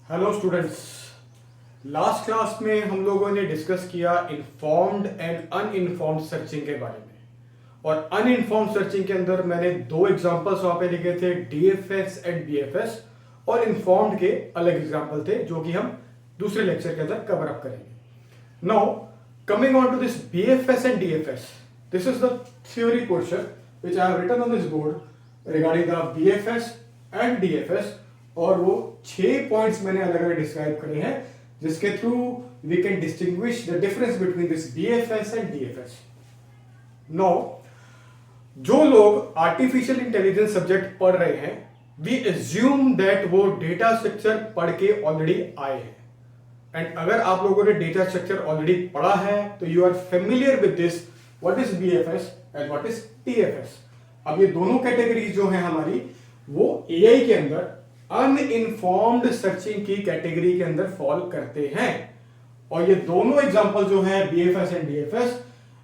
Hello students. Last class में हम लोगों ने डिस्कस किया इन्फॉर्म्ड एंड अनइन्फॉर्म्ड सर्चिंग के बारे में। और अनइन्फॉर्म्ड सर्चिंग के अंदर मैंने दो एग्जांपल्स वहां पे लिखे थे, डीएफएस एंड बीएफएस, और इन्फॉर्म्ड के अलग एग्जांपल थे जो कि हम दूसरे लेक्चर के अंदर कवर अप करेंगे। Now coming on to this BFS and DFS, this is the theory portion which I have written on this board regarding the BFS and DFS, और वो 6 पॉइंट्स मैंने अलग अलग डिस्क्राइब करे हैं जिसके through we can distinguish the difference between this BFS and DFS। No, जो लोग आर्टिफिशियल इंटेलिजेंस सब्जेक्ट पढ़ रहे हैं, वी एज्यूम दैट वो डेटा स्ट्रक्चर पढ़ के ऑलरेडी आए हैं। एंड अगर आप लोगों ने डेटा स्ट्रक्चर ऑलरेडी पढ़ा है तो you are familiar with this, what is BFS and what is TFS। अब ये दोनों कैटेगरीज जो है हमारी, वो AI के अंदर अनइन्फॉर्म्ड सर्चिंग की कैटेगरी के अंदर फॉल करते हैं। और ये दोनों एग्जांपल जो है BFS and DFS,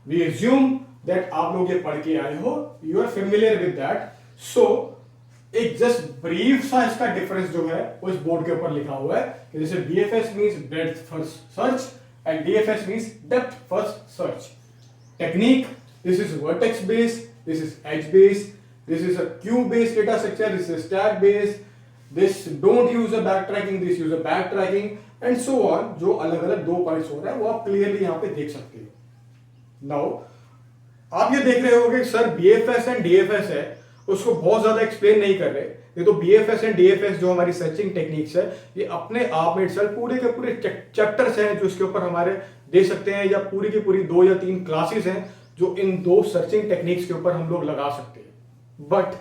we assume that आप लोग ये पढ़ के आए हो, you are familiar with that. So एक जस्ट ब्रीफ सा इसका डिफरेंस जो है वो इस बोर्ड के ऊपर लिखा हुआ है कि जैसे BFS means breadth first search and DFS means depth first search. Technique, this is vertex based, this is edge based, this is a queue based data structure, this is stack based, this don't use a backtracking, this use a backtracking and so on। जो अलग अलग दो points हो रहे हैं वो आप clearly यहाँ पे देख सकते हो। नाउ आप ये देख रहे हो कि सर BFS एंड DFS है, उसको बहुत ज्यादा एक्सप्लेन नहीं कर रहे। ये तो BFS एंड DFS जो हमारी सर्चिंग टेक्निक्स है, ये अपने आप में इटसेल्फ पूरे के पूरे चैप्टर्स हैं जो इसके ऊपर हमारे दे सकते हैं, या पूरी की पूरी 2 या 3 क्लासेस हैं जो इन दो सर्चिंग टेक्निक्स के ऊपर हम लोग लगा सकते हैं। बट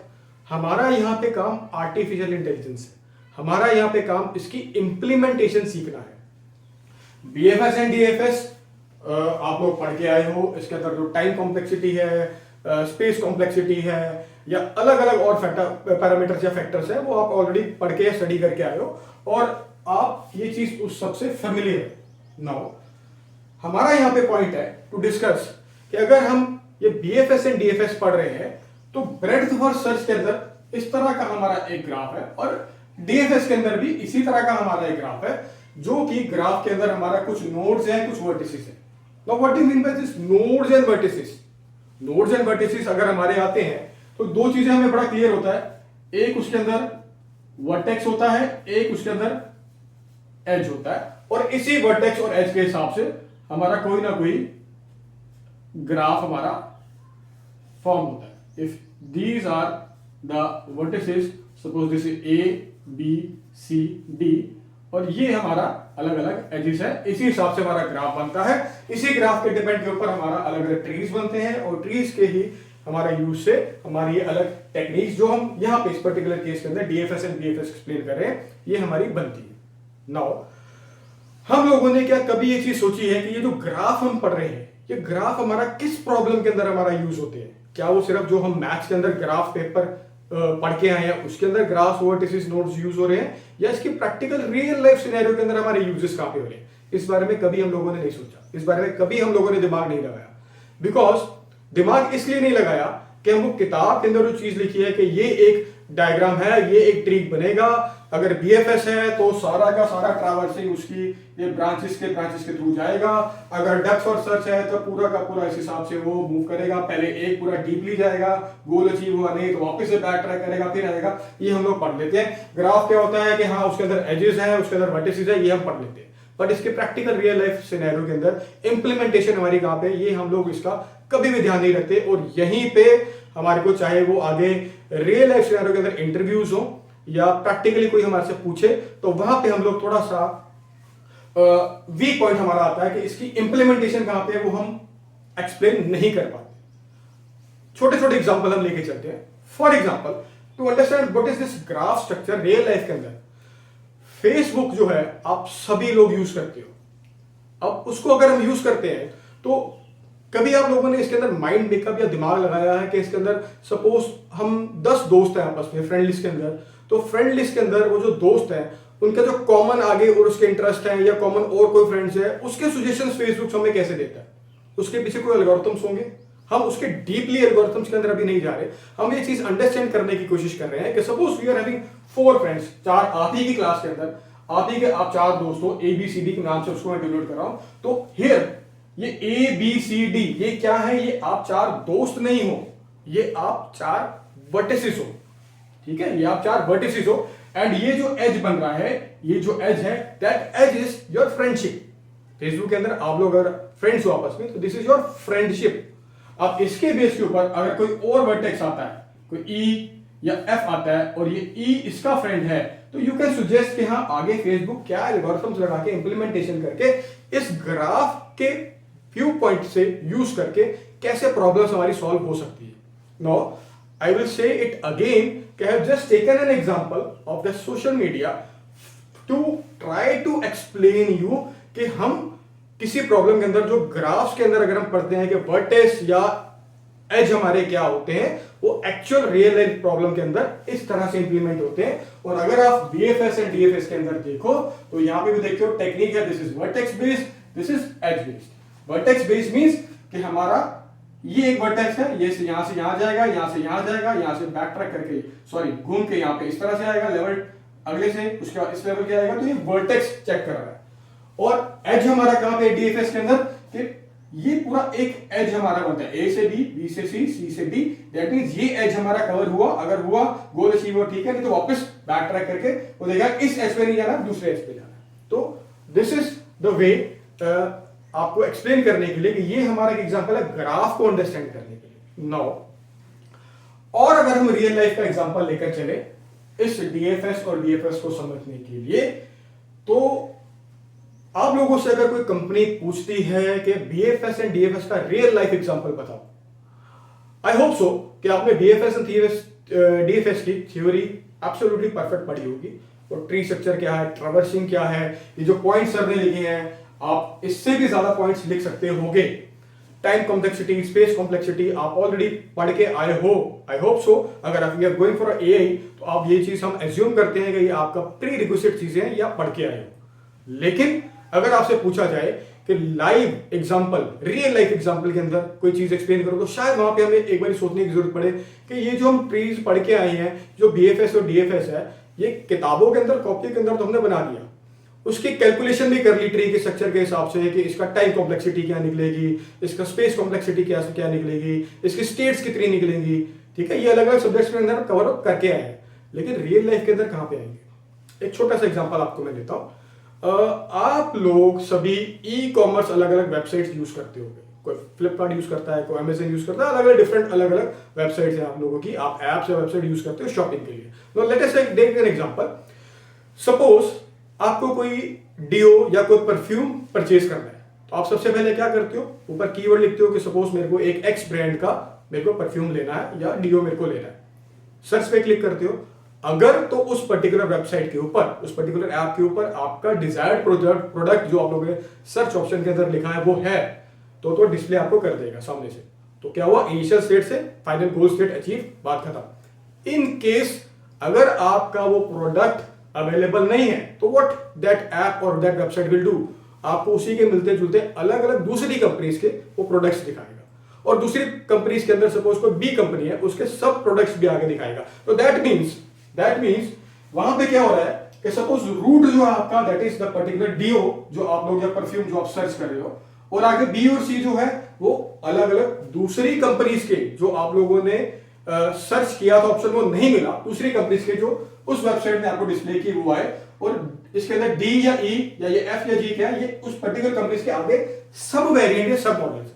हमारा यहां पे काम आर्टिफिशियल इंटेलिजेंस है, हमारा यहां पे काम इसकी इंप्लीमेंटेशन सीखना है। BFS एंड DFS आप लोग पढ़ के आए हो, इसके अंदर जो टाइम कॉम्प्लेक्सिटी है, स्पेस कॉम्प्लेक्सिटी है, या अलग अलग और पैरामीटर्स या फैक्टर्स है, वो आप ऑलरेडी पढ़ के स्टडी करके आए हो और आप ये चीज उस सबसे फेमिलियर है। नाउ हमारा यहां पे पॉइंट है टू डिस्कस कि अगर हम ये BFS एंड DFS पढ़ रहे हैं तो ब्रेड्थ फर्स्ट सर्च के अंदर इस तरह का हमारा एक ग्राफ है, और DFS के अंदर भी इसी तरह का हमारा एक ग्राफ है, जो कि ग्राफ के अंदर हमारा कुछ नोड्स हैं, कुछ वर्टिसेस हैं। Now what do you mean by this nodes and vertices? Nodes and vertices अगर हमारे आते हैं तो दो चीजें हमें बड़ा क्लियर होता है, एक उसके अंदर वर्टेक्स होता है, एक उसके अंदर एज होता है, और इसी वर्टेक्स और एज के हिसाब से हमारा कोई ना कोई ग्राफ हमारा फॉर्म होता है। If these are the vertices, suppose this is A B C D, और ये हमारा अलग अलग एजेस है, इसी हिसाब से हमारा ग्राफ बनता है। इसी ग्राफ के डिपेंड के ऊपर हमारा अलग अलग ट्रीज बनते हैं, और ट्रीज के ही हमारा यूज से हमारी ये अलग टेक्निक्स जो हम यहाँ पे इस पर्टिकुलर केस के अंदर DFS एंड BFS एक्सप्लेन कर रहे हैं, ये हमारी बनती है। नाउ हम लोगों ने क्या कभी ये चीज सोची है कि ये जो ग्राफ हम पढ़ रहे हैं, ये ग्राफ हमारा किस प्रॉब्लम के अंदर हमारा यूज होते हैं? क्या वो सिर्फ जो हम मैथ्स के अंदर ग्राफ पेपर पढ़ के आए हैं उसके अंदर ग्राफ वर्टिसेस नोड्स यूज हो रहे हैं, या इसकी प्रैक्टिकल रियल लाइफ सिनेरियो के अंदर हमारे यूजेस कहां पे हो रहे हैं? इस बारे में कभी हम लोगों ने नहीं सोचा, इस बारे में कभी हम लोगों ने दिमाग नहीं लगाया। बिकॉज दिमाग इसलिए नहीं लगाया कि हमको किताब के अंदर जो चीज लिखी है कि ये एक डायग्राम है, ये एक ट्री बनेगा, अगर BFS है तो सारा का सारा ट्रैवर्सिंग उसकी ये ब्रांचेस के थ्रू जाएगा, अगर डेप्थ फर्स्ट सर्च है तो पूरा का पूरा इस हिसाब से वो मूव करेगा, पहले एक पूरा डीपली जाएगा, गोल अचीव हुआ नहीं तो वापस से बैक ट्रैक करेगा, फिर आएगा। ये हम लोग पढ़ लेते हैं। ग्राफ क्या होता है कि हाँ उसके अंदर एजेस है, उसके अंदर वर्टिसेस है, ये हम पढ़ लेते हैं। बट इसके प्रैक्टिकल रियल लाइफ सिनेरियो के अंदर इंप्लीमेंटेशन हमारी कहां पे, ये हम लोग इसका कभी भी ध्यान नहीं रखते। और यहीं पे हमारे को चाहे वो आगे रियल लाइफ सिनेरियो के अंदर इंटरव्यूज हो या प्रैक्टिकली कोई हमारे से पूछे, तो वहां पे हम लोग थोड़ा सा वीक पॉइंट हमारा आता है कि इसकी इंप्लीमेंटेशन कहां पे है वो हम एक्सप्लेन नहीं कर पाते। छोटे छोटे एग्जांपल हम लेके चलते हैं। For example, to understand what is this graph structure real life के अंदर, फेसबुक जो है आप सभी लोग यूज करते हो। अब उसको अगर हम यूज करते हैं तो कभी आप लोगों ने इसके अंदर माइंड मेकअप या दिमाग लगाया है कि इसके अंदर सपोज हम 10 दोस्त हैं आपस में फ्रेंड लिस्ट के अंदर, तो फ्रेंड लिस्ट के अंदर वो जो दोस्त हैं उनका जो कॉमन आगे और उसके इंटरेस्ट है या कॉमन और कोई फ्रेंड्स है, उसके सजेशंस फेसबुक हमें कैसे देता है? उसके पीछे कोई एल्गोरिथम्स होंगे। हम उसके डीपली एल्गोरिथम्स के अंदर अभी नहीं जा रहे, हम ये चीज अंडरस्टैंड करने की कोशिश कर रहे हैं कि suppose we are having 4 friends, 4 आप ही की क्लास के अंदर आप ही के आप चार दोस्त हो, ए बी सी डी के नाम से उसको मैं डिनोट कर रहा हूं, तो हियर ये ए बी सी डी ये क्या है, ये आप चार दोस्त नहीं हो, ये आप चार वर्टिसेस हो, ठीक है, ये आप चार वर्टिसेस हो, एंड ये जो एज बन रहा है, ये जो एज है, that edge is your friendship. Facebook के अंदर आप लोग अगर फ्रेंड्स हो आपस में, तो दिस इज योर फ्रेंडशिप। अब इसके बेस के ऊपर अगर कोई और वर्टेक्स आता है, कोई ई या एफ आता है और ये ई इसका फ्रेंड है, तो यू कैन सुजेस्ट कि हाँ आगे फेसबुक क्या एल्गोरिथम्स लगा के इंप्लीमेंटेशन करके इस ग्राफ के व्यू पॉइंट से यूज करके कैसे प्रॉब्लम्स हमारी सॉल्व हो सकती है। No I will say it again कि I have just taken an example of the social media to try to explain you कि हम किसी प्रॉब्लम के अंदर जो ग्राफ्स के अंदर अगर हम पढ़ते हैं कि वर्टेक्स या एज हमारे क्या होते हैं, वो एक्चुअल रियल लाइफ प्रॉब्लम के अंदर इस तरह से इंप्लीमेंट होते हैं। और अगर आप बीएफएस एंड डीएफएस के अंदर देखो तो यहां पे भी देखते हो टेक्निक है, this is vertex based, this is edge based. Vertex based means कि हमारा ये एक वर्टेक्स है, ये से यहां जाएगा, यहां से यहां जाएगा, यहां से बैक ट्रैक करके सॉरी घूम के यहां पे इस तरह से आएगा लेवल, अगले से उसके बाद इस लेवल के आएगा, तो ये वर्टेक्स चेक कर रहा है। और एज हमारा कहां पे डीएफएस के अंदर कि ये पूरा एक एज हमारा बनता है, ए से बी से सी से डी, दैट मींस ये एज हमारा कवर हुआ, अगर हुआ गोल अचीव हुआ, ठीक है, नहीं तो वापस बैक ट्रैक करके वो देखा इस एज पे नहीं जाना, दूसरे एज पे जाना। तो दिस इज द वे आपको एक्सप्लेन करने के लिए कि ये हमारा एक एग्जांपल है ग्राफ को अंडरस्टैंड करने के लिए। नाउ और अगर हम रियल लाइफ का एग्जांपल लेकर चले इस डीएफएस और डीएफएस को समझने के लिए, तो आप लोगों से अगर कोई कंपनी पूछती है कि बीएफएस एंड डीएफएस का रियल लाइफ एग्जांपल बताओ, आई होप सो कि आपने बीएफएस एंड डीएफएस की थ्योरी एब्सोल्युटली परफेक्ट पढ़ी होगी। और ट्री स्ट्रक्चर क्या है, ट्रैवर्सिंग क्या है, ये जो पॉइंट्स सर ने लिखे हैं, आप इससे भी ज्यादा पॉइंट्स लिख सकते होगे। टाइम कॉम्प्लेक्सिटी, स्पेस कॉम्प्लेक्सिटी आप ऑलरेडी पढ़ के आए हो, आई होप सो। अगर आप we are going for AI, तो आप ये चीज हम एज्यूम करते हैं कि ये आपका प्री रिक्विजिट चीजें हैं, ये आप पढ़ के आए हो। लेकिन अगर आपसे पूछा जाए कि live example, real life example के अंदर कोई चीज एक्सप्लेन करो, तो शायद वहां पे हमें एक बार सोचने की जरूरत पड़े कि ये जो हम ट्रीज पढ़ के आए हैं, जो बीएफएस और डीएफएस है, ये किताबों के अंदर, कॉपी के अंदर तो हमने बना दिया, उसकी कैलकुलेशन भी कर ली ट्री के स्ट्रक्चर के हिसाब से कि इसका टाइम कॉम्प्लेक्सिटी क्या निकलेगी, इसका स्पेस कॉम्प्लेक्सिटी क्या निकलेगी, इसकी स्टेट्स कितनी निकलेंगी, ठीक है, ये अलग अलग सब्जेक्ट्स के अंदर कवर करके आए हैं। लेकिन रियल लाइफ के अंदर कहां पे आएंगे? एक छोटा सा एग्जांपल आपको मैं देता हूं। आप लोग सभी ई कॉमर्स अलग अलग वेबसाइट्स यूज करते होंगे, कोई फ्लिपकार्ट यूज करता है, कोई अमेजन यूज करता है, अलग अलग डिफरेंट अलग अलग वेबसाइट्स हैं आप लोगों की, आप ऐप्स या वेबसाइट यूज करते हो शॉपिंग के लिए। तो let us take an example. Suppose आपको कोई डिओ या कोई परफ्यूम परचेज करना है, तो आप सबसे पहले क्या करते हो, ऊपर कीवर्ड लिखते हो कि सपोज मेरे को एक एक्स ब्रांड का मेरे को परफ्यूम लेना है या डिओ मेरे को लेना है, सर्च पे क्लिक करते हो। अगर तो उस पर्टिकुलर वेबसाइट के ऊपर, उस पर्टिकुलर ऐप के ऊपर आपका डिजायर्ड प्रोडक्ट जो आप लोगों ने सर्च ऑप्शन के अंदर लिखा है वो है, तो डिस्प्ले आपको कर देगा सामने से। तो क्या हुआ, इनिशियल स्टेट से फाइनल गोल स्टेट अचीव, बात खत्म। इन केस अगर आपका वो प्रोडक्ट अवेलेबल नहीं है, तो व्हाट दैट ऐप और दैट वेबसाइट विल डू, आपको उसी के मिलते जुलते अलग अलग दूसरी कंपनीज के वो प्रोडक्ट्स दिखाएगा, और दूसरी कंपनीज के अंदर सपोज कोई बी कंपनी है, उसके सब प्रोडक्ट्स भी आगे दिखाएगा। तो दैट मींस वहां पे क्या हो रहा है कि सपोज रूट जो है आपका, that is the particular deo जो आप लोग या परफ्यूम जो आप सर्च कर रहे हो, और आगे बी और सी जो है वो अलग अलग दूसरी कंपनीज के जो आप लोगों ने सर्च किया था, ऑप्शन वो नहीं मिला, दूसरी कंपनीज के जो उस वेबसाइट में आपको डिस्प्ले की वो आए, और इसके अंदर डी या ई या ये एफ या जी क्या है, ये उस पर्टिकुलर कंपनीज के आगे सब वेरिएंट है, सब मॉडल्स।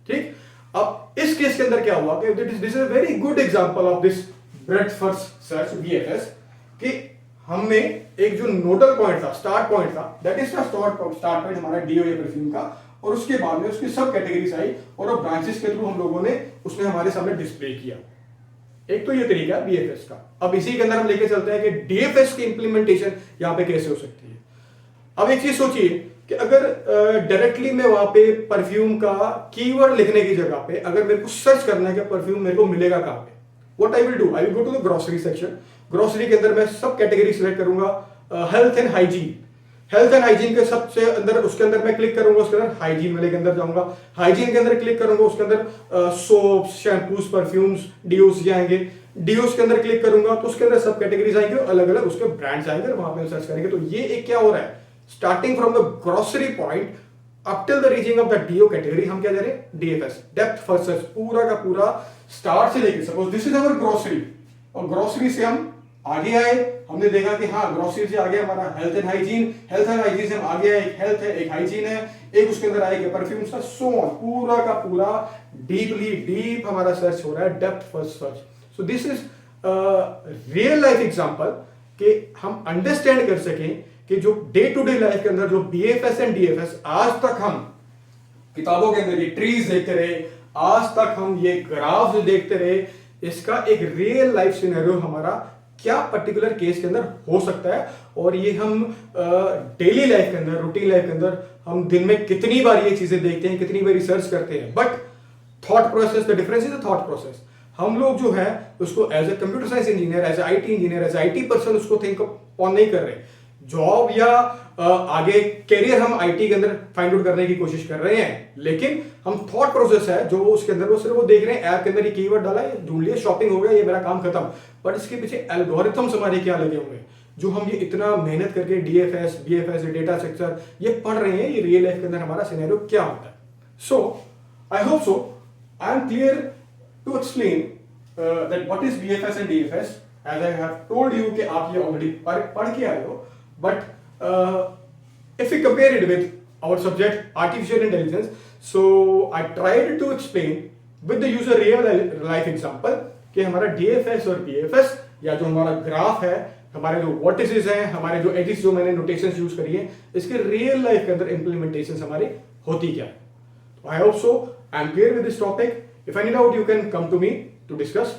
ठीक, अब इस केस के अंदर क्या हुआ कि this is a very good example of this breadth first search BFS, कि हमने एक जो नोडल पॉइंट था, स्टार्ट पॉइंट था, that is the start point हमारा डीओ या परफ्यूम का, और उसके बाद में उसकी सब कैटेगरीज आई और वो ब्रांचेस के थ्रू हम लोगों ने उसने हमारे सामने डिस्प्ले किया। एक तो ये तरीका है बीएफएस का। अब इसी के अंदर हम लेके चलते हैं कि डीएफएस की इंप्लीमेंटेशन यहां पे कैसे हो सकती है। अब एक चीज सोचिए कि अगर डायरेक्टली मैं वहां पे परफ्यूम का कीवर्ड लिखने की जगह पे अगर मेरे को सर्च करना है कि परफ्यूम मेरे को मिलेगा कहां पे, what I will do, I will go to the grocery section. Grocery के अंदर मैं सब कैटेगरी सिलेक्ट करूंगा, health and hygiene, health and hygiene के सबसे अंदर, उसके अंदर मैं क्लिक करूंगा, उसके अंदर हाइजीन वाले के अंदर जाऊंगा, हाइजीन के अंदर क्लिक करूंगा, उसके अंदर सोप्स, शैम्पूस, परफ्यूम्स, डिओस जाएंगे। डीओस के अंदर क्लिक करूंगा तो उसके अंदर सब कैटेगरीज आएंगे, अलग अलग उसके ब्रांड्स आएंगे, वहां पे सर्च करेंगे। तो ये एक क्या हो रहा है, starting from the grocery point up till the reaching of the deo category, हम क्या दे रहे हैं, डीएफएस, डेप्थ फर्स्ट सर्च, पूरा का पूरा स्टार्ट से लेके, suppose this is our grocery, और ग्रोसरी से हम आगे आए, हमने देखा कि हाँ ग्रोसरी से आगे हमारा health and hygiene, health and hygiene से हम आगे आए, एक हेल्थ है, एक हाइजीन है, एक उसके अंदर आएगा परफ्यूम का, सो ऑन, पूरा का पूरा डीपली डीप हमारा सर्च हो रहा है, depth first search. So this is real life example कि हम अंडरस्टैंड कर सकें कि जो डे टू डे लाइफ के अंदर जो बीएफएस एंड डीएफएस आज तक हम किताबों के अंदर ये ट्रीज देखते रहे, आज तक हम ये ग्राफ्स देखते रहे, इसका एक रियल लाइफ सिनेरियो हमारा क्या पर्टिकुलर केस के अंदर हो सकता है, और ये हम डेली लाइफ के अंदर, रूटीन लाइफ के अंदर हम दिन में कितनी बार ये चीजें देखते हैं, कितनी बार रिसर्च करते हैं। But thought process, the difference is the thought process. हम लोग जो है उसको as a computer science engineer, as a IT engineer, as IT person उसको थिंक ऑन नहीं कर रहे। जॉब या आगे कैरियर हम आईटी के अंदर फाइंड आउट करने की कोशिश कर रहे हैं, लेकिन हम थॉट प्रोसेस है जो उसके अंदर, वो सिर्फ वो देख रहे हैं ऐप के अंदर ये कीवर्ड डाला है, ढूंढ लिया, शॉपिंग हो गया, ये मेरा काम खत्म। बट इसके पीछे एल्गोरिथम्स हमारे क्या लगे हुए हैं, जो हम ये इतना मेहनत करके डीएफएस, बीएफएस, डेटा स्ट्रक्चर ये पढ़ रहे हैं, ये रियल लाइफ के अंदर हमारा सिनेरियो क्या होता है। So I hope so I am clear to explain that what is BFS and DFS. As I have told you कि आप ये ऑलरेडी पढ़ के आए हो, but if we compare it with our subject artificial intelligence, so I tried to explain with the user real life example कि हमारा DFS और BFS या जो हमारा ग्राफ है, हमारे जो वर्टिसेस हैं, हमारे जो एडिट्स जो मैंने नोटेशंस यूज करी है, इसके रियल लाइफ के अंदर इंप्लीमेंटेशन हमारी होती क्या है। I hope so I am clear with this topic. If any doubt you can come to me to discuss.